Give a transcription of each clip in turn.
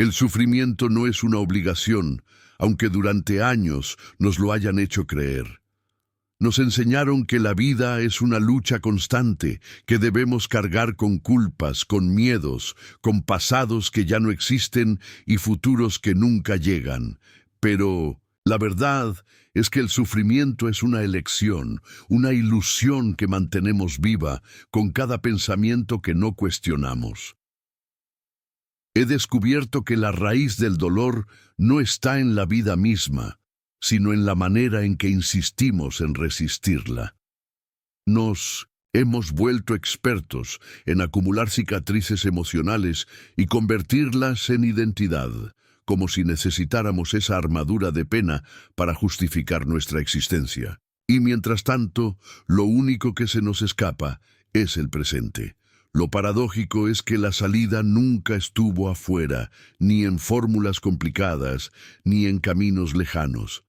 El sufrimiento no es una obligación, aunque durante años nos lo hayan hecho creer. Nos enseñaron que la vida es una lucha constante, que debemos cargar con culpas, con miedos, con pasados que ya no existen y futuros que nunca llegan. Pero la verdad es que el sufrimiento es una elección, una ilusión que mantenemos viva con cada pensamiento que no cuestionamos. He descubierto que la raíz del dolor no está en la vida misma, sino en la manera en que insistimos en resistirla. Nos hemos vuelto expertos en acumular cicatrices emocionales y convertirlas en identidad, como si necesitáramos esa armadura de pena para justificar nuestra existencia. Y mientras tanto, lo único que se nos escapa es el presente. Lo paradójico es que la salida nunca estuvo afuera, ni en fórmulas complicadas, ni en caminos lejanos.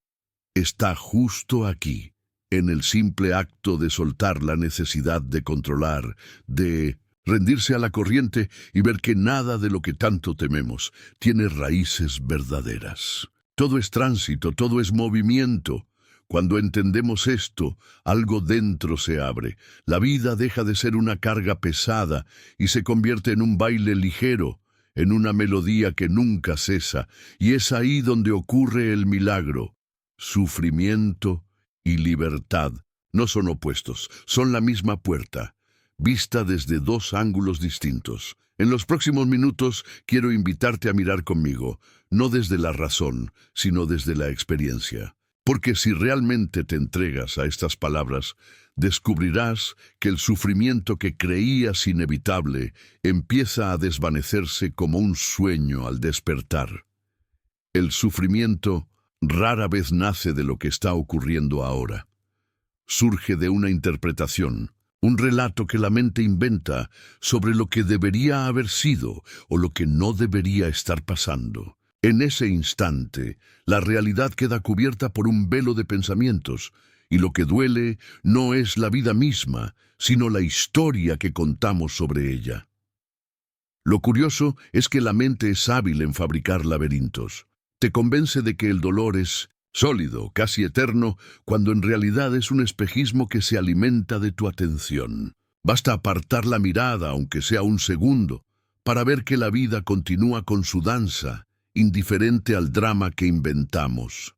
Está justo aquí, en el simple acto de soltar la necesidad de controlar, de rendirse a la corriente y ver que nada de lo que tanto tememos tiene raíces verdaderas. Todo es tránsito, todo es movimiento. Cuando entendemos esto, algo dentro se abre. La vida deja de ser una carga pesada y se convierte en un baile ligero, en una melodía que nunca cesa, y es ahí donde ocurre el milagro. Sufrimiento y libertad no son opuestos, son la misma puerta, vista desde dos ángulos distintos. En los próximos minutos quiero invitarte a mirar conmigo, no desde la razón, sino desde la experiencia. Porque si realmente te entregas a estas palabras, descubrirás que el sufrimiento que creías inevitable empieza a desvanecerse como un sueño al despertar. El sufrimiento rara vez nace de lo que está ocurriendo ahora. Surge de una interpretación, un relato que la mente inventa sobre lo que debería haber sido o lo que no debería estar pasando. En ese instante, la realidad queda cubierta por un velo de pensamientos, y lo que duele no es la vida misma, sino la historia que contamos sobre ella. Lo curioso es que la mente es hábil en fabricar laberintos. Te convence de que el dolor es sólido, casi eterno, cuando en realidad es un espejismo que se alimenta de tu atención. Basta apartar la mirada, aunque sea un segundo, para ver que la vida continúa con su danza, indiferente al drama que inventamos.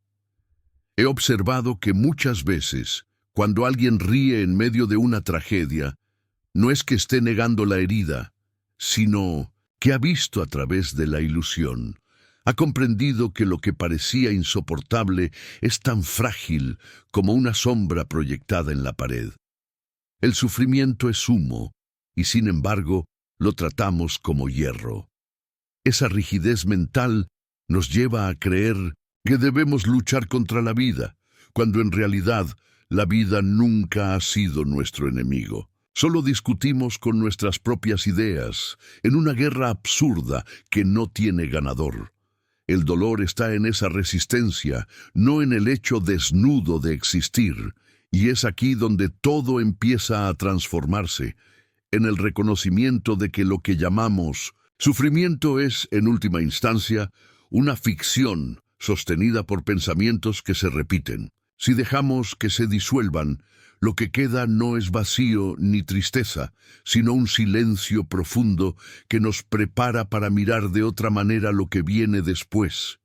He observado que muchas veces, cuando alguien ríe en medio de una tragedia, no es que esté negando la herida, sino que ha visto a través de la ilusión. Ha comprendido que lo que parecía insoportable es tan frágil como una sombra proyectada en la pared. El sufrimiento es humo, y sin embargo, lo tratamos como hierro. Esa rigidez mental nos lleva a creer que debemos luchar contra la vida, cuando en realidad la vida nunca ha sido nuestro enemigo. Solo discutimos con nuestras propias ideas, en una guerra absurda que no tiene ganador. El dolor está en esa resistencia, no en el hecho desnudo de existir, y es aquí donde todo empieza a transformarse, en el reconocimiento de que lo que llamamos sufrimiento es, en última instancia, una ficción sostenida por pensamientos que se repiten. Si dejamos que se disuelvan, lo que queda no es vacío ni tristeza, sino un silencio profundo que nos prepara para mirar de otra manera lo que viene después.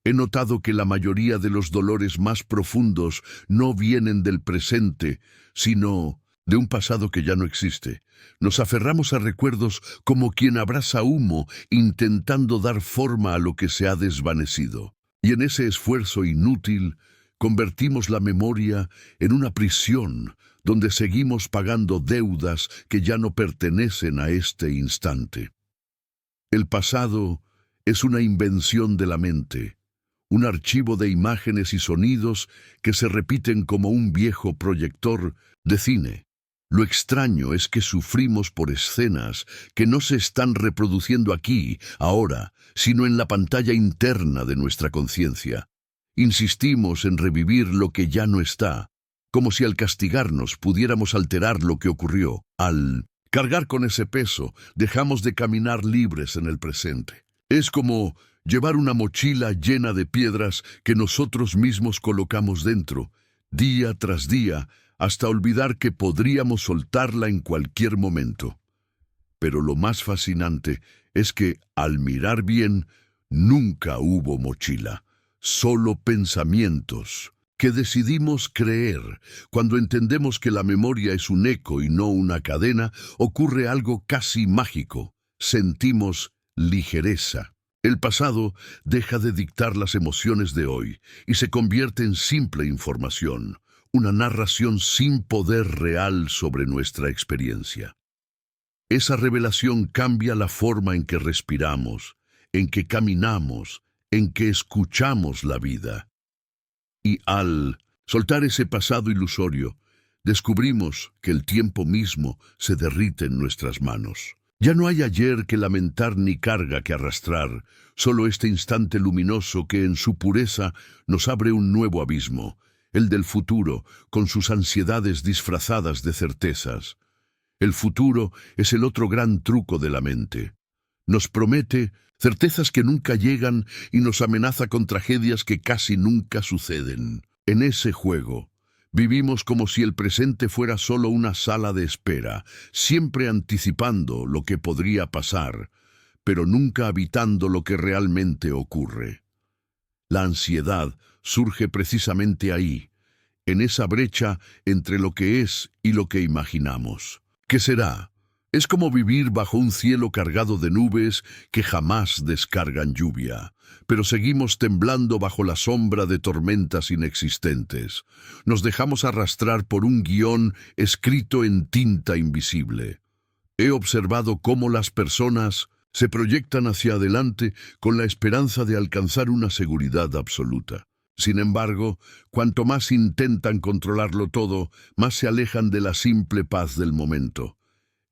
He notado que la mayoría de los dolores más profundos no vienen del presente, sino de un pasado que ya no existe. Nos aferramos a recuerdos como quien abraza humo, intentando dar forma a lo que se ha desvanecido. Y en ese esfuerzo inútil, convertimos la memoria en una prisión donde seguimos pagando deudas que ya no pertenecen a este instante. El pasado es una invención de la mente, un archivo de imágenes y sonidos que se repiten como un viejo proyector de cine. Lo extraño es que sufrimos por escenas que no se están reproduciendo aquí, ahora, sino en la pantalla interna de nuestra conciencia. Insistimos en revivir lo que ya no está, como si al castigarnos pudiéramos alterar lo que ocurrió. Al cargar con ese peso, dejamos de caminar libres en el presente. Es como llevar una mochila llena de piedras que nosotros mismos colocamos dentro, día tras día, hasta olvidar que podríamos soltarla en cualquier momento. Pero lo más fascinante es que, al mirar bien, nunca hubo mochila, solo pensamientos que decidimos creer. Cuando entendemos que la memoria es un eco y no una cadena, ocurre algo casi mágico. Sentimos ligereza. El pasado deja de dictar las emociones de hoy y se convierte en simple información, una narración sin poder real sobre nuestra experiencia. Esa revelación cambia la forma en que respiramos, en que caminamos, en que escuchamos la vida. Y al soltar ese pasado ilusorio, descubrimos que el tiempo mismo se derrite en nuestras manos. Ya no hay ayer que lamentar ni carga que arrastrar, solo este instante luminoso que en su pureza nos abre un nuevo abismo, el del futuro, con sus ansiedades disfrazadas de certezas. El futuro es el otro gran truco de la mente. Nos promete certezas que nunca llegan y nos amenaza con tragedias que casi nunca suceden. En ese juego, vivimos como si el presente fuera solo una sala de espera, siempre anticipando lo que podría pasar, pero nunca habitando lo que realmente ocurre. La ansiedad surge precisamente ahí, en esa brecha entre lo que es y lo que imaginamos. ¿Qué será? Es como vivir bajo un cielo cargado de nubes que jamás descargan lluvia, pero seguimos temblando bajo la sombra de tormentas inexistentes. Nos dejamos arrastrar por un guión escrito en tinta invisible. He observado cómo las personas se proyectan hacia adelante con la esperanza de alcanzar una seguridad absoluta. Sin embargo, cuanto más intentan controlarlo todo, más se alejan de la simple paz del momento.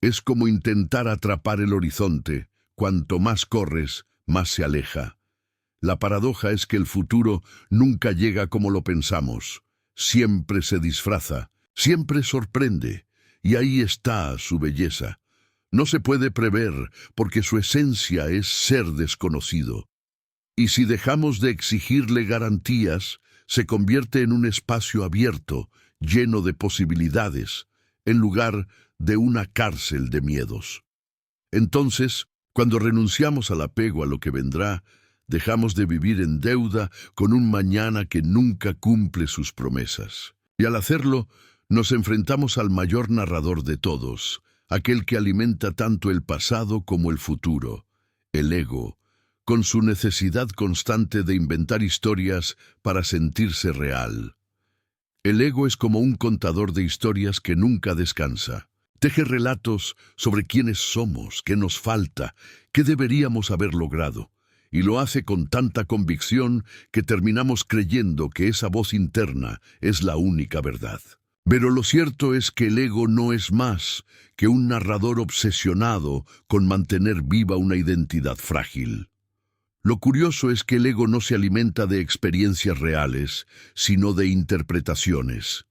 Es como intentar atrapar el horizonte. Cuanto más corres, más se aleja. La paradoja es que el futuro nunca llega como lo pensamos. Siempre se disfraza, siempre sorprende, y ahí está su belleza. No se puede prever porque su esencia es ser desconocido. Y si dejamos de exigirle garantías, se convierte en un espacio abierto, lleno de posibilidades, en lugar de una cárcel de miedos. Entonces, cuando renunciamos al apego a lo que vendrá, dejamos de vivir en deuda con un mañana que nunca cumple sus promesas. Y al hacerlo, nos enfrentamos al mayor narrador de todos, aquel que alimenta tanto el pasado como el futuro, el ego, con su necesidad constante de inventar historias para sentirse real. El ego es como un contador de historias que nunca descansa. Teje relatos sobre quiénes somos, qué nos falta, qué deberíamos haber logrado, y lo hace con tanta convicción que terminamos creyendo que esa voz interna es la única verdad. Pero lo cierto es que el ego no es más que un narrador obsesionado con mantener viva una identidad frágil. Lo curioso es que el ego no se alimenta de experiencias reales, sino de interpretaciones.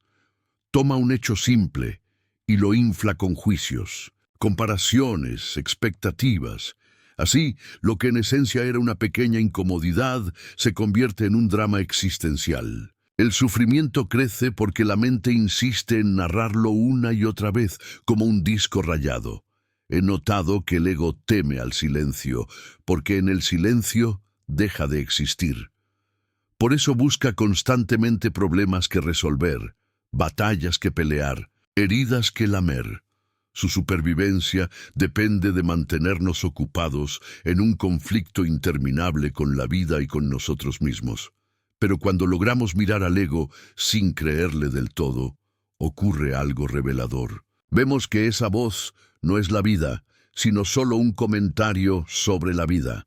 Toma un hecho simple y lo infla con juicios, comparaciones, expectativas. Así, lo que en esencia era una pequeña incomodidad se convierte en un drama existencial. El sufrimiento crece porque la mente insiste en narrarlo una y otra vez, como un disco rayado. He notado que el ego teme al silencio, porque en el silencio deja de existir. Por eso busca constantemente problemas que resolver, batallas que pelear, heridas que lamer. Su supervivencia depende de mantenernos ocupados en un conflicto interminable con la vida y con nosotros mismos. Pero cuando logramos mirar al ego sin creerle del todo, ocurre algo revelador. Vemos que esa voz no es la vida, sino solo un comentario sobre la vida.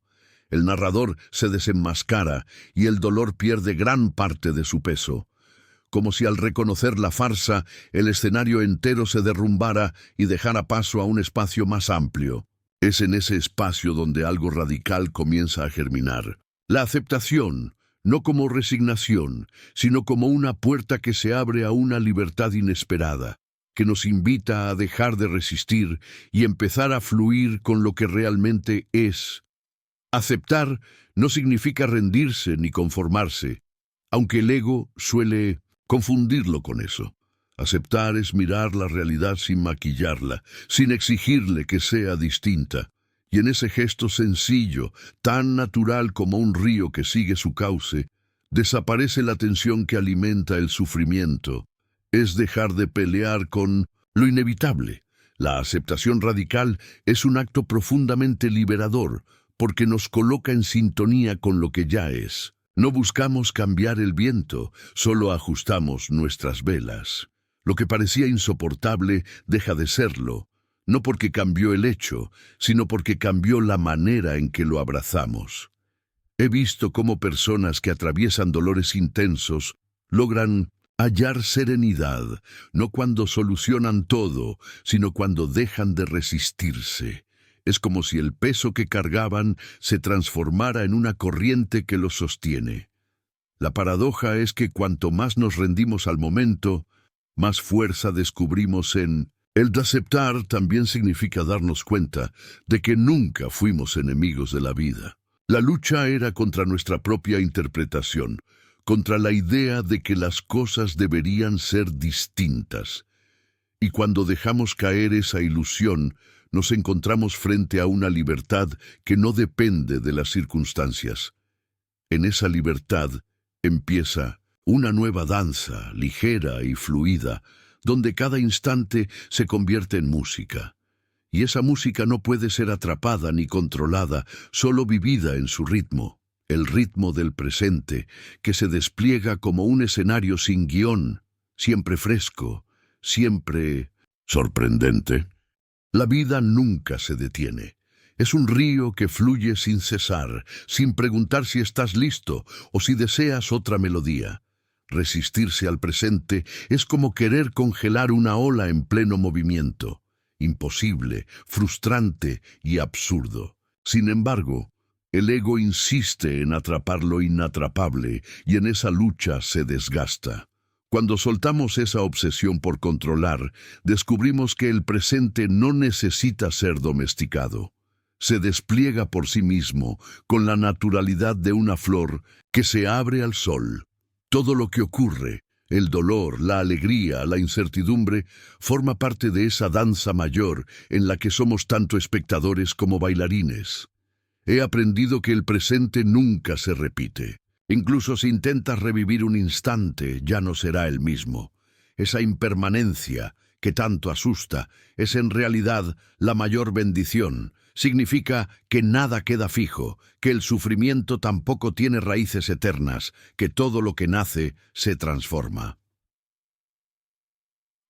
El narrador se desenmascara y el dolor pierde gran parte de su peso. Como si al reconocer la farsa, el escenario entero se derrumbara y dejara paso a un espacio más amplio. Es en ese espacio donde algo radical comienza a germinar. La aceptación, no como resignación, sino como una puerta que se abre a una libertad inesperada, que nos invita a dejar de resistir y empezar a fluir con lo que realmente es. Aceptar no significa rendirse ni conformarse, aunque el ego suele confundirlo con eso. Aceptar es mirar la realidad sin maquillarla, sin exigirle que sea distinta. Y en ese gesto sencillo, tan natural como un río que sigue su cauce, desaparece la tensión que alimenta el sufrimiento. Es dejar de pelear con lo inevitable. La aceptación radical es un acto profundamente liberador, porque nos coloca en sintonía con lo que ya es. No buscamos cambiar el viento, solo ajustamos nuestras velas. Lo que parecía insoportable deja de serlo, no porque cambió el hecho, sino porque cambió la manera en que lo abrazamos. He visto cómo personas que atraviesan dolores intensos logran hallar serenidad, no cuando solucionan todo, sino cuando dejan de resistirse. Es como si el peso que cargaban se transformara en una corriente que los sostiene. La paradoja es que cuanto más nos rendimos al momento, más fuerza descubrimos en... El de aceptar también significa darnos cuenta de que nunca fuimos enemigos de la vida. La lucha era contra nuestra propia interpretación, contra la idea de que las cosas deberían ser distintas. Y cuando dejamos caer esa ilusión, nos encontramos frente a una libertad que no depende de las circunstancias. En esa libertad empieza una nueva danza, ligera y fluida, donde cada instante se convierte en música. Y esa música no puede ser atrapada ni controlada, solo vivida en su ritmo, el ritmo del presente, que se despliega como un escenario sin guión, siempre fresco, siempre sorprendente. La vida nunca se detiene. Es un río que fluye sin cesar, sin preguntar si estás listo o si deseas otra melodía. Resistirse al presente es como querer congelar una ola en pleno movimiento. Imposible, frustrante y absurdo. Sin embargo, el ego insiste en atrapar lo inatrapable y en esa lucha se desgasta. Cuando soltamos esa obsesión por controlar, descubrimos que el presente no necesita ser domesticado. Se despliega por sí mismo, con la naturalidad de una flor que se abre al sol. Todo lo que ocurre, el dolor, la alegría, la incertidumbre, forma parte de esa danza mayor en la que somos tanto espectadores como bailarines. He aprendido que el presente nunca se repite. Incluso si intentas revivir un instante, ya no será el mismo. Esa impermanencia que tanto asusta es en realidad la mayor bendición. Significa que nada queda fijo, que el sufrimiento tampoco tiene raíces eternas, que todo lo que nace se transforma.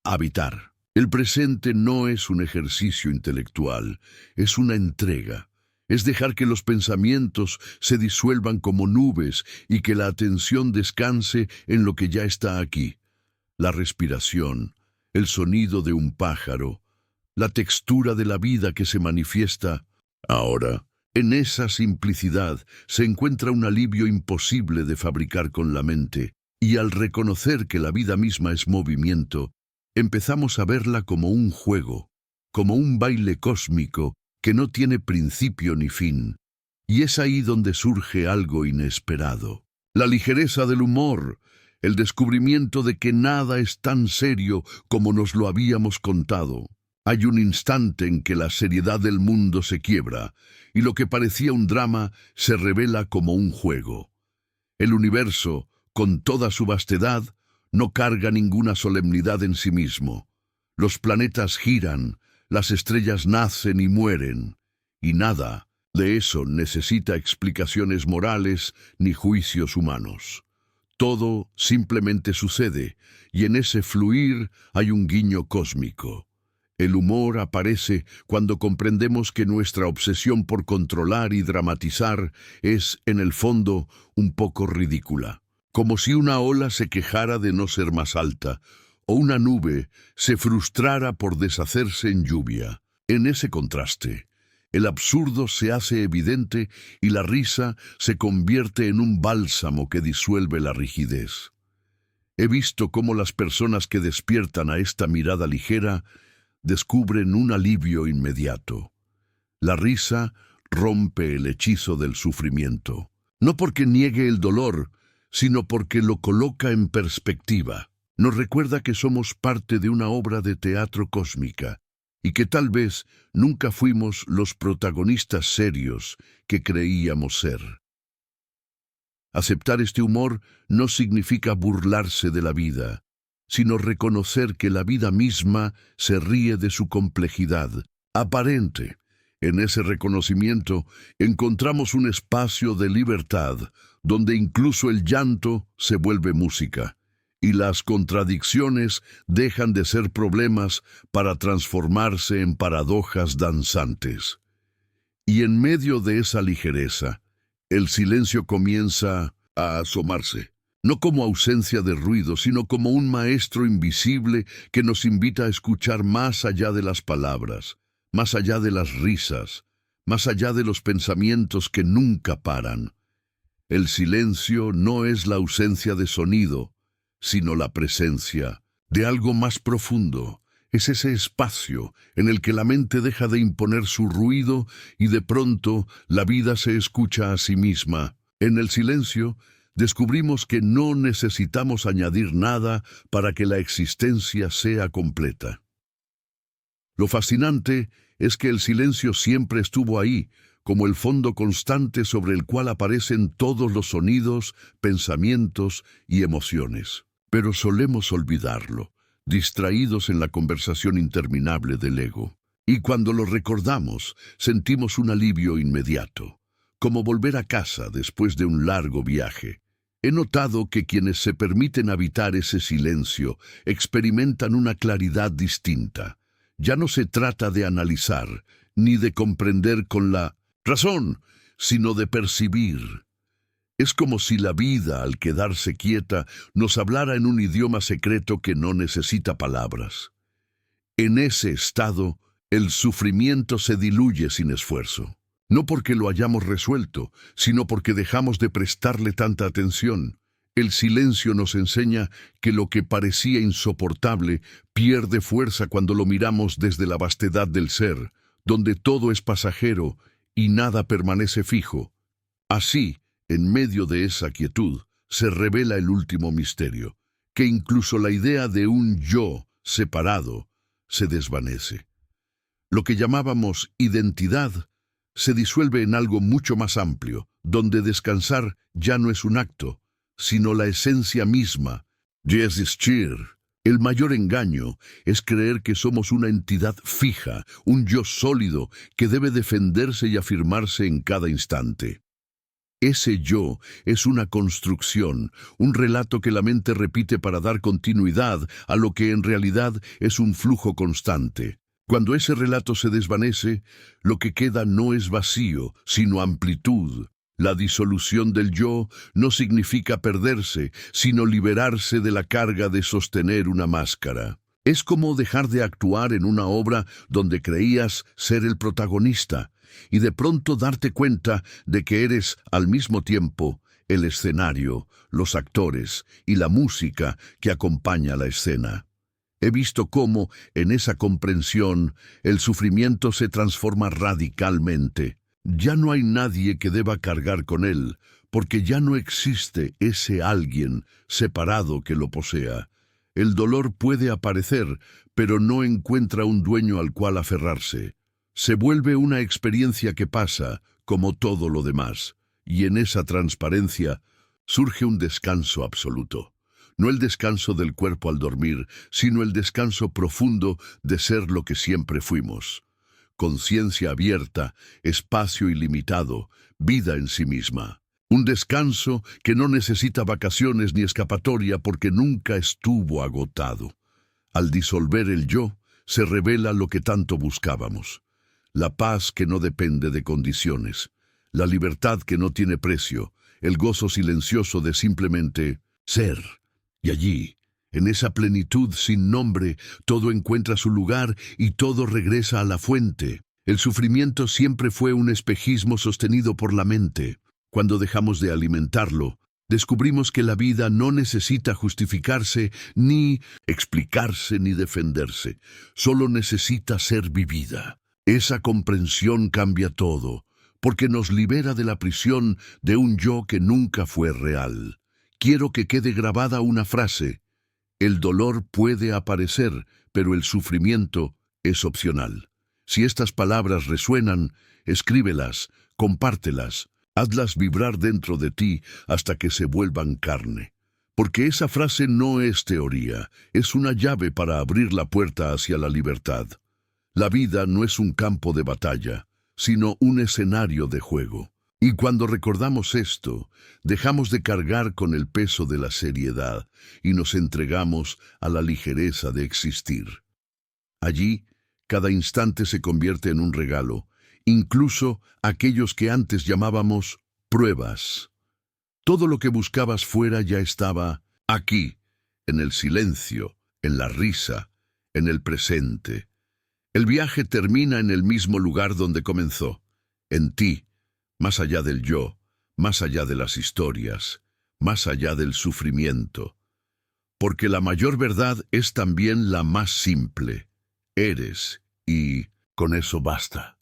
Habitar. El presente no es un ejercicio intelectual, es una entrega. Es dejar que los pensamientos se disuelvan como nubes y que la atención descanse en lo que ya está aquí. La respiración, el sonido de un pájaro, la textura de la vida que se manifiesta ahora. En esa simplicidad se encuentra un alivio imposible de fabricar con la mente, y al reconocer que la vida misma es movimiento, empezamos a verla como un juego, como un baile cósmico que no tiene principio ni fin. Y es ahí donde surge algo inesperado. La ligereza del humor, el descubrimiento de que nada es tan serio como nos lo habíamos contado. Hay un instante en que la seriedad del mundo se quiebra, y lo que parecía un drama se revela como un juego. El universo, con toda su vastedad, no carga ninguna solemnidad en sí mismo. Los planetas giran, las estrellas nacen y mueren, y nada de eso necesita explicaciones morales ni juicios humanos. Todo simplemente sucede, y en ese fluir hay un guiño cósmico. El humor aparece cuando comprendemos que nuestra obsesión por controlar y dramatizar es, en el fondo, un poco ridícula. Como si una ola se quejara de no ser más alta, o una nube se frustrara por deshacerse en lluvia. En ese contraste, el absurdo se hace evidente y la risa se convierte en un bálsamo que disuelve la rigidez. He visto cómo las personas que despiertan a esta mirada ligera descubren un alivio inmediato. La risa rompe el hechizo del sufrimiento. No porque niegue el dolor, sino porque lo coloca en perspectiva. Nos recuerda que somos parte de una obra de teatro cósmica y que tal vez nunca fuimos los protagonistas serios que creíamos ser. Aceptar este humor no significa burlarse de la vida, sino reconocer que la vida misma se ríe de su complejidad aparente. En ese reconocimiento encontramos un espacio de libertad, donde incluso el llanto se vuelve música, y las contradicciones dejan de ser problemas para transformarse en paradojas danzantes. Y en medio de esa ligereza, el silencio comienza a asomarse, no como ausencia de ruido, sino como un maestro invisible que nos invita a escuchar más allá de las palabras, más allá de las risas, más allá de los pensamientos que nunca paran. El silencio no es la ausencia de sonido, sino la presencia de algo más profundo. Es ese espacio en el que la mente deja de imponer su ruido y de pronto la vida se escucha a sí misma. En el silencio descubrimos que no necesitamos añadir nada para que la existencia sea completa. Lo fascinante es que el silencio siempre estuvo ahí, como el fondo constante sobre el cual aparecen todos los sonidos, pensamientos y emociones. Pero solemos olvidarlo, distraídos en la conversación interminable del ego. Y cuando lo recordamos, sentimos un alivio inmediato, como volver a casa después de un largo viaje. He notado que quienes se permiten habitar ese silencio experimentan una claridad distinta. Ya no se trata de analizar, ni de comprender con la razón, sino de percibir. Es como si la vida, al quedarse quieta, nos hablara en un idioma secreto que no necesita palabras. En ese estado, el sufrimiento se diluye sin esfuerzo. No porque lo hayamos resuelto, sino porque dejamos de prestarle tanta atención. El silencio nos enseña que lo que parecía insoportable pierde fuerza cuando lo miramos desde la vastedad del ser, donde todo es pasajero y nada permanece fijo. Así, en medio de esa quietud, se revela el último misterio, que incluso la idea de un yo separado se desvanece. Lo que llamábamos identidad se disuelve en algo mucho más amplio, donde descansar ya no es un acto, sino la esencia misma. Existir. El mayor engaño es creer que somos una entidad fija, un yo sólido que debe defenderse y afirmarse en cada instante. Ese yo es una construcción, un relato que la mente repite para dar continuidad a lo que en realidad es un flujo constante. Cuando ese relato se desvanece, lo que queda no es vacío, sino amplitud. La disolución del yo no significa perderse, sino liberarse de la carga de sostener una máscara. Es como dejar de actuar en una obra donde creías ser el protagonista, y de pronto darte cuenta de que eres al mismo tiempo el escenario, los actores y la música que acompaña la escena. He visto cómo, en esa comprensión, el sufrimiento se transforma radicalmente. Ya no hay nadie que deba cargar con él, porque ya no existe ese alguien separado que lo posea. El dolor puede aparecer, pero no encuentra un dueño al cual aferrarse. Se vuelve una experiencia que pasa, como todo lo demás, y en esa transparencia surge un descanso absoluto. No el descanso del cuerpo al dormir, sino el descanso profundo de ser lo que siempre fuimos. Conciencia abierta, espacio ilimitado, vida en sí misma. Un descanso que no necesita vacaciones ni escapatoria porque nunca estuvo agotado. Al disolver el yo, se revela lo que tanto buscábamos. La paz que no depende de condiciones, la libertad que no tiene precio, el gozo silencioso de simplemente ser. Y allí, en esa plenitud sin nombre, todo encuentra su lugar y todo regresa a la fuente. El sufrimiento siempre fue un espejismo sostenido por la mente. Cuando dejamos de alimentarlo, descubrimos que la vida no necesita justificarse, ni explicarse, ni defenderse. Solo necesita ser vivida. Esa comprensión cambia todo, porque nos libera de la prisión de un yo que nunca fue real. Quiero que quede grabada una frase: el dolor puede aparecer, pero el sufrimiento es opcional. Si estas palabras resuenan, escríbelas, compártelas, hazlas vibrar dentro de ti hasta que se vuelvan carne. Porque esa frase no es teoría, es una llave para abrir la puerta hacia la libertad. La vida no es un campo de batalla, sino un escenario de juego. Y cuando recordamos esto, dejamos de cargar con el peso de la seriedad y nos entregamos a la ligereza de existir. Allí, cada instante se convierte en un regalo, incluso aquellos que antes llamábamos pruebas. Todo lo que buscabas fuera ya estaba aquí, en el silencio, en la risa, en el presente. El viaje termina en el mismo lugar donde comenzó, en ti, más allá del yo, más allá de las historias, más allá del sufrimiento. Porque la mayor verdad es también la más simple. Eres, y con eso basta.